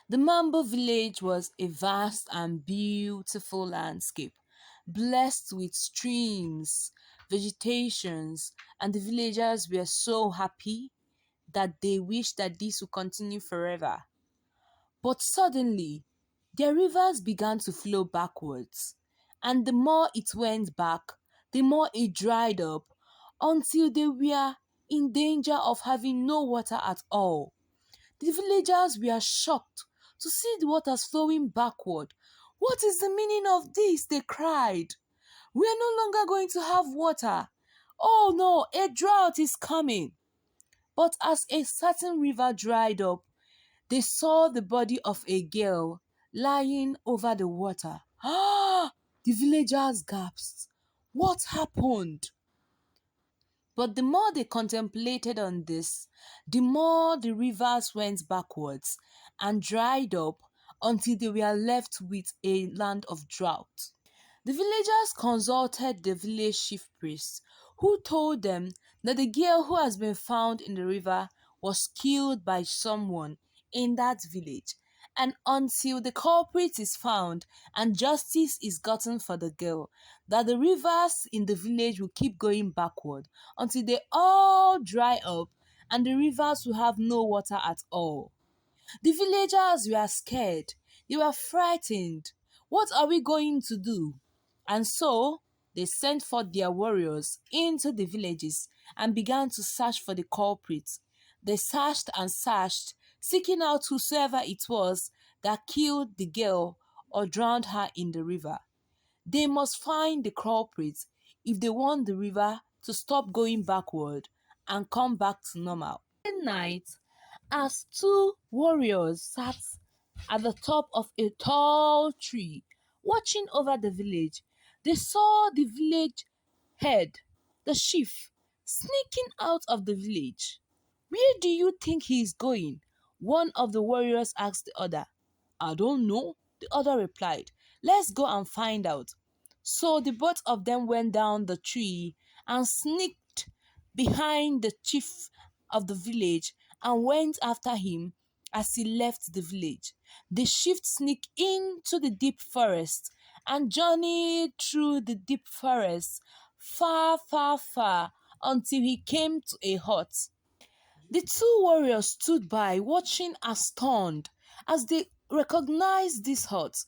The Mambo village was a vast and beautiful landscape, blessed with streams, vegetations, and the villagers were so happy that they wished that this would continue forever. But suddenly, their rivers began to flow backwards, and the more it went back, the more it dried up until they were in danger of having no water at all. The villagers were shocked to see the waters flowing backward. "What is the meaning of this?" they cried. "We are no longer going to have water. Oh no, a drought is coming." But as a certain river dried up, they saw the body of a girl lying over the water. Ah! The villagers gasped. What happened? But the more they contemplated on this, the more the rivers went backwards and dried up until they were left with a land of drought. The villagers consulted the village chief priest, who told them that the girl who has been found in the river was killed by someone in that village, and until the culprit is found and justice is gotten for the girl, that the rivers in the village will keep going backward until they all dry up and the rivers will have no water at all. The villagers were scared. They were frightened. What are we going to do? And so they sent forth their warriors into the villages and began to search for the culprit. They searched and searched, seeking out whosoever it was that killed the girl or drowned her in the river. They must find the culprit if they want the river to stop going backward and come back to normal. One night, as two warriors sat at the top of a tall tree watching over the village, they saw the village head, the chief, sneaking out of the village. "Where do you think he is going?" one of the warriors asked the other. "I don't know," the other replied. "Let's go and find out." So the both of them went down the tree and sneaked behind the chief of the village and went after him as he left the village. The chief sneaked into the deep forest and journeyed through the deep forest far, far, far until he came to a hut. The two warriors stood by, watching astounded as they recognized this hut.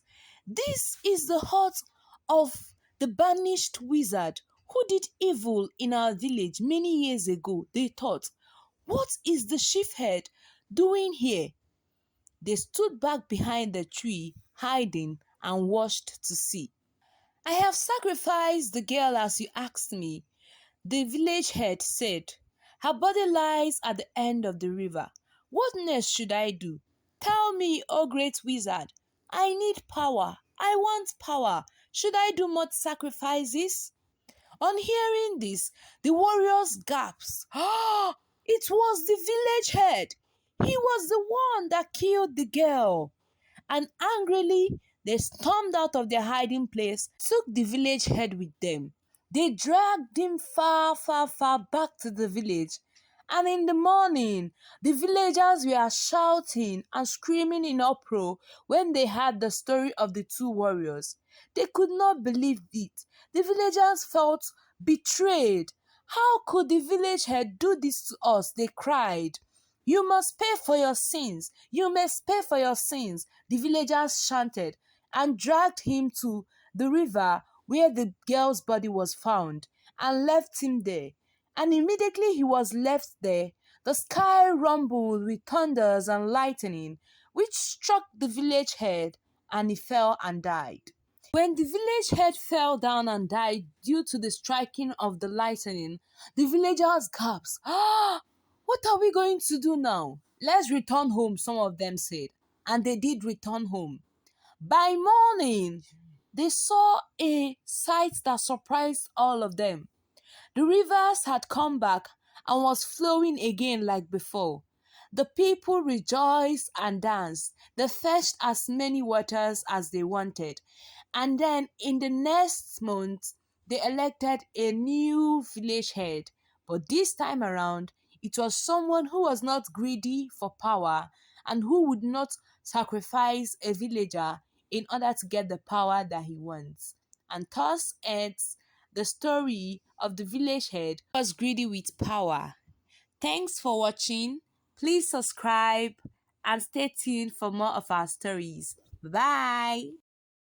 "This is the hut of the banished wizard who did evil in our village many years ago," they thought. "What is the chief head doing here?" They stood back behind the tree, hiding, and watched to see. "I have sacrificed the girl as you asked me," the village head said. "Her body lies at the end of the river. What next should I do? Tell me, O great wizard. I need power. I want power. Should I do more sacrifices?" On hearing this, the warriors gasped. "Ah! It was the village head. He was the one that killed the girl." And angrily, they stormed out of their hiding place, took the village head with them. They dragged him far, far, far back to the village. And in the morning, the villagers were shouting and screaming in uproar when they heard the story of the two warriors. They could not believe it. The villagers felt betrayed. "How could the village head do this to us?" they cried. "You must pay for your sins. You must pay for your sins," the villagers chanted, and dragged him to the river where the girl's body was found and left him there. And immediately he was left there, the sky rumbled with thunders and lightning, which struck the village head, and he fell and died. When the village head fell down and died due to the striking of the lightning, the villagers gasped. "Ah! What are we going to do now?" "Let's return home," some of them said. And they did return home. By morning, they saw a sight that surprised all of them. The rivers had come back and was flowing again like before. The people rejoiced and danced. They fetched as many waters as they wanted. And then in the next month, they elected a new village head. But this time around, it was someone who was not greedy for power And who would not sacrifice a villager in order to get the power that he wants? And thus ends the story of the village head who was greedy with power. Thanks for watching. Please subscribe and stay tuned for more of our stories. Bye.